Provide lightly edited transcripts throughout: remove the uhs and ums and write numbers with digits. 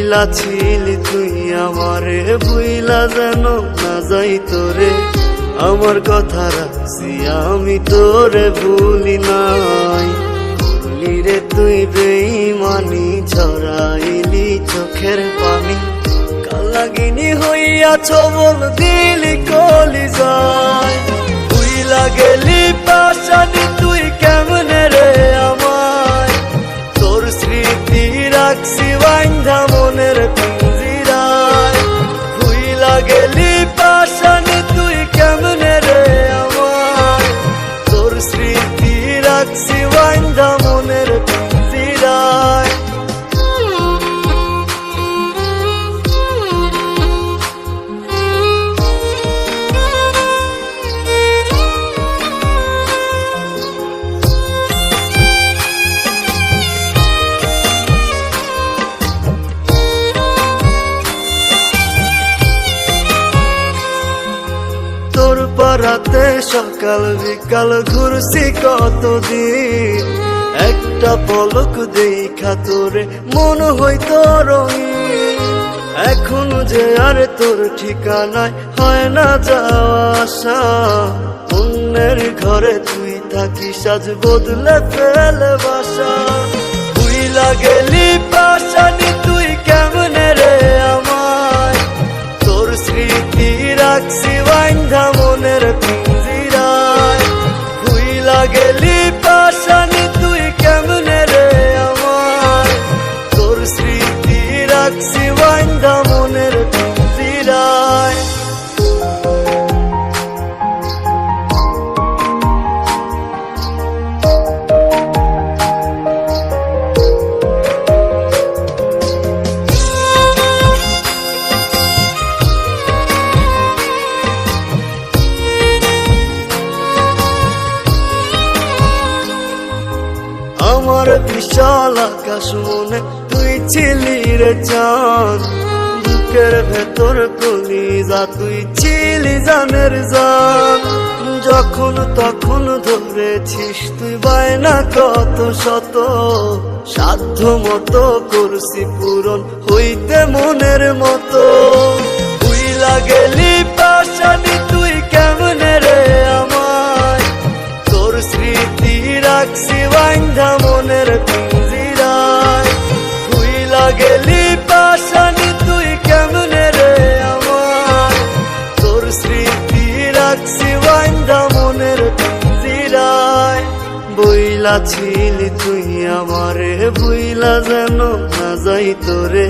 বইলা ছিলি তুই আমারে, ভুইলা যেন না যাই তোরে। আমার কথা রাখছি আমি তোরে ভুলি নাই। করলি রে তুই বেঈমানি, ছড়াইলি চোখের পানি। কালাগিনী হইয়া ছবল দিলি কলিজায়। ভুইলা গেলি পাশানি তুই কেমনে রে আমায়। তোর স্মৃতি রাখছি বাইন্ধা মনের পিঞ্জিরায়। ভুইলা গেলি পাশানি তুই কেমনে রে আমায়। তোর স্মৃতি রাখছি বাইন্ধা মনের পিঞ্জিরায়। তোর পাড়াতে সকাল বিকাল ঘুরছি কতদিন। একটা পলক দেখা তোরে মন হইতো রঙিন। এখন যে আর তোর ঠিকানায় হয় না যাওয়া আসা। অন্যের ঘরে তুই থাকি সাজ বদলে ফেলে বাসা। ভুইলা গেলি পাশানি তুই কেমনে রে আমায়। তোর স্মৃতি রাখছি বাইন্ধা মনের পিঞ্জিরায়। ভুইলা গেলি পাশানি তুই কেমনে রে আমায়। তোর স্মৃতি রাখছি বাইন্ধা মনের পিঞ্জিরায়। আমার বিশাল আকাশ মনে তুই ছিলি রে চাঁদ। বুকের ভেতর কলিজা তুই ছিলি জানের জান। যখন তখন ধরেছিস তুই বায়না কত শত। সাধ্য মতো করছি পূরণ হইতে মনের মতো। ভুইলা গেলি পাশানি তুই কেমনে রে আমায়। তোর স্মৃতি রাখছি বাইন্ধা মনের পিঞ্জিরায়। ভুইলা গেলি পাশানি তুই কেমনে রে আমায়। তোর স্মৃতি রাখছি বাইন্ধা মনের পিঞ্জিরায়। বইলা ছিলি তুই আমারে, ভুইলা যেন না যাই তোরে।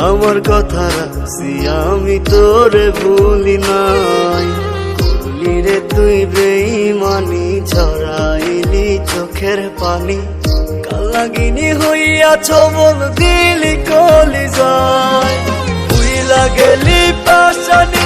আমার কথা রাখছি আমি তোরে ভুলি নাই। করলি রে তুই বেঈমানি, ছড়াইলি চোখের পানি। কালাগিনী হইয়া ছবল দিলি কলিজায়। ভুইলা গেলি পাশানি